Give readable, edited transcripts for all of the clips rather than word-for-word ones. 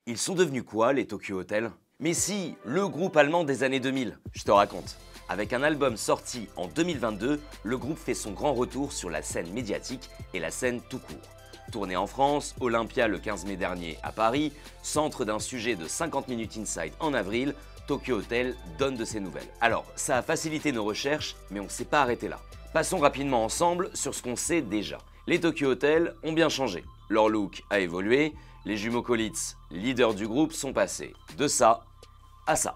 Ils sont devenus quoi, les Tokyo Hotel? Mais si, le groupe allemand des années 2000, je te raconte. Avec un album sorti en 2022, le groupe fait son grand retour sur la scène médiatique et la scène tout court. Tourné en France, Olympia le 15 mai dernier à Paris, centre d'un sujet de 50 minutes inside en avril, Tokyo Hotel donne de ses nouvelles. Alors, ça a facilité nos recherches, mais on ne s'est pas arrêté là. Passons rapidement ensemble sur ce qu'on sait déjà. Les Tokyo Hotel ont bien changé. Leur look a évolué, les jumeaux Collitz, leaders du groupe, sont passés de ça à ça.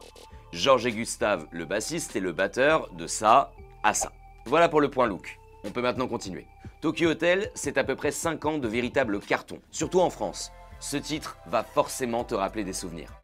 Georges et Gustave, le bassiste et le batteur, de ça à ça. Voilà pour le point look. On peut maintenant continuer. Tokyo Hotel, c'est à peu près 5 ans de véritable carton, surtout en France. Ce titre va forcément te rappeler des souvenirs.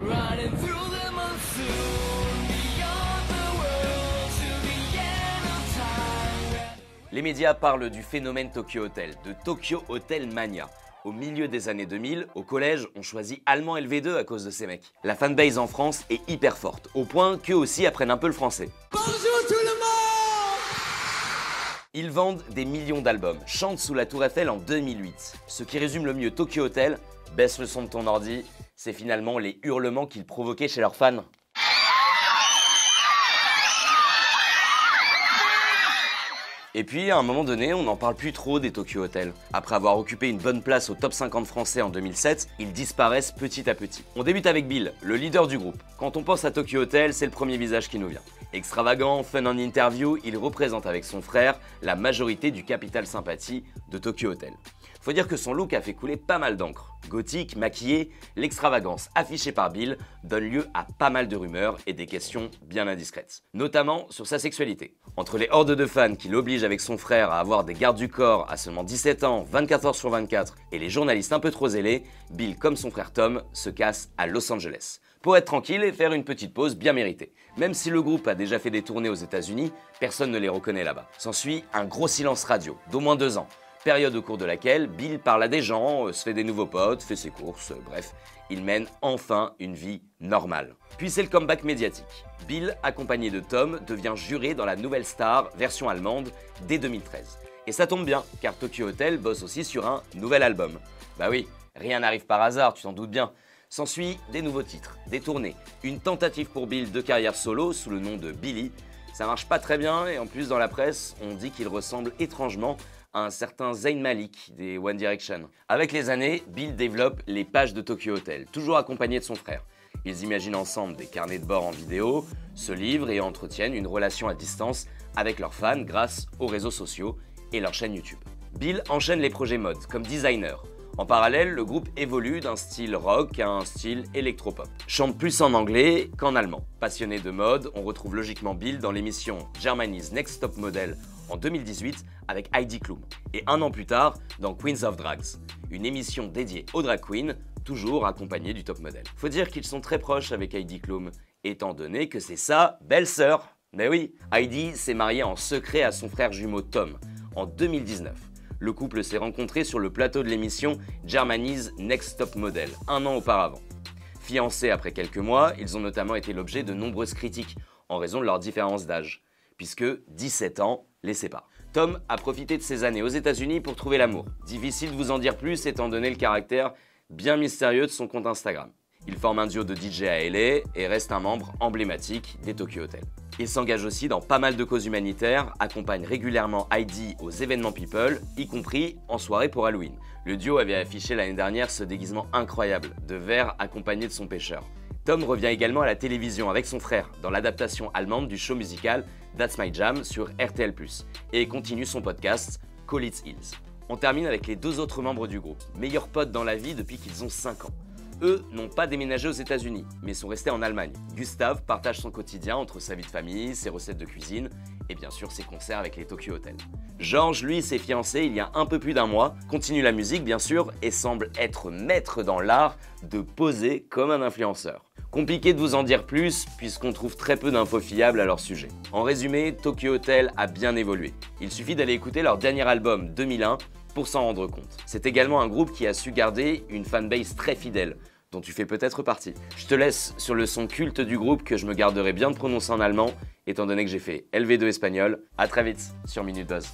Les médias parlent du phénomène Tokyo Hotel, de Tokyo Hotel Mania. Au milieu des années 2000, au collège, on choisit allemand LV2 à cause de ces mecs. La fanbase en France est hyper forte, au point qu'eux aussi apprennent un peu le français. Bonjour tout le monde! Ils vendent des millions d'albums, chantent sous la Tour Eiffel en 2008. Ce qui résume le mieux Tokyo Hotel, baisse le son de ton ordi, c'est finalement les hurlements qu'ils provoquaient chez leurs fans. Et puis, à un moment donné, on n'en parle plus trop des Tokyo Hotel. Après avoir occupé une bonne place au top 50 français en 2007, ils disparaissent petit à petit. On débute avec Bill, le leader du groupe. Quand on pense à Tokyo Hotel, c'est le premier visage qui nous vient. Extravagant, fun en interview, il représente avec son frère la majorité du capital sympathie de Tokyo Hotel. Faut dire que son look a fait couler pas mal d'encre. Gothique, maquillé, l'extravagance affichée par Bill donne lieu à pas mal de rumeurs et des questions bien indiscrètes. Notamment sur sa sexualité. Entre les hordes de fans qui l'obligent avec son frère à avoir des gardes du corps à seulement 17 ans, 24 heures sur 24, et les journalistes un peu trop zélés, Bill, comme son frère Tom, se casse à Los Angeles. Pour être tranquille et faire une petite pause bien méritée. Même si le groupe a déjà fait des tournées aux États-Unis, personne ne les reconnaît là-bas. S'ensuit un gros silence radio, d'au moins 2 ans. Période au cours de laquelle Bill parle à des gens, se fait des nouveaux potes, fait ses courses, bref, il mène enfin une vie normale. Puis c'est le comeback médiatique. Bill, accompagné de Tom, devient juré dans la Nouvelle Star, version allemande, dès 2013. Et ça tombe bien, car Tokyo Hotel bosse aussi sur un nouvel album. Bah oui, rien n'arrive par hasard, tu t'en doutes bien. S'ensuit des nouveaux titres, des tournées, une tentative pour Bill de carrière solo sous le nom de Billy. Ça marche pas très bien et en plus dans la presse, on dit qu'il ressemble étrangement à un certain Zayn Malik des One Direction. Avec les années, Bill développe les pages de Tokyo Hotel, toujours accompagné de son frère. Ils imaginent ensemble des carnets de bord en vidéo, se livrent et entretiennent une relation à distance avec leurs fans grâce aux réseaux sociaux et leur chaîne YouTube. Bill enchaîne les projets mode comme designer. En parallèle, le groupe évolue d'un style rock à un style électropop. Chante plus en anglais qu'en allemand. Passionné de mode, on retrouve logiquement Bill dans l'émission Germany's Next Top Model en 2018 avec Heidi Klum. Et 1 an plus tard, dans Queens of Drags, une émission dédiée aux drag queens, toujours accompagnée du top model. Faut dire qu'ils sont très proches avec Heidi Klum, étant donné que c'est sa belle-sœur. Mais oui, Heidi s'est mariée en secret à son frère jumeau Tom en 2019. Le couple s'est rencontré sur le plateau de l'émission Germany's Next Top Model, 1 an auparavant. Fiancés après quelques mois, ils ont notamment été l'objet de nombreuses critiques en raison de leur différence d'âge, puisque 17 ans les séparent. Tom a profité de ses années aux États-Unis pour trouver l'amour. Difficile de vous en dire plus étant donné le caractère bien mystérieux de son compte Instagram. Il forme un duo de DJ à LA et reste un membre emblématique des Tokyo Hotel. Il s'engage aussi dans pas mal de causes humanitaires, accompagne régulièrement Heidi aux événements People, y compris en soirée pour Halloween. Le duo avait affiché l'année dernière ce déguisement incroyable, de vert accompagné de son pêcheur. Tom revient également à la télévision avec son frère dans l'adaptation allemande du show musical That's My Jam sur RTL+, et continue son podcast Collitz Hills. On termine avec les 2 autres membres du groupe, meilleurs potes dans la vie depuis qu'ils ont 5 ans. Eux n'ont pas déménagé aux États-Unis, mais sont restés en Allemagne. Gustave partage son quotidien entre sa vie de famille, ses recettes de cuisine et bien sûr ses concerts avec les Tokyo Hotel. Georges, lui, s'est fiancé il y a un peu plus d'1 mois, continue la musique bien sûr et semble être maître dans l'art de poser comme un influenceur. Compliqué de vous en dire plus puisqu'on trouve très peu d'infos fiables à leur sujet. En résumé, Tokyo Hotel a bien évolué. Il suffit d'aller écouter leur dernier album 2001 pour s'en rendre compte. C'est également un groupe qui a su garder une fanbase très fidèle, dont tu fais peut-être partie. Je te laisse sur le son culte du groupe que je me garderai bien de prononcer en allemand, étant donné que j'ai fait LV2 espagnol. À très vite sur Minute Buzz.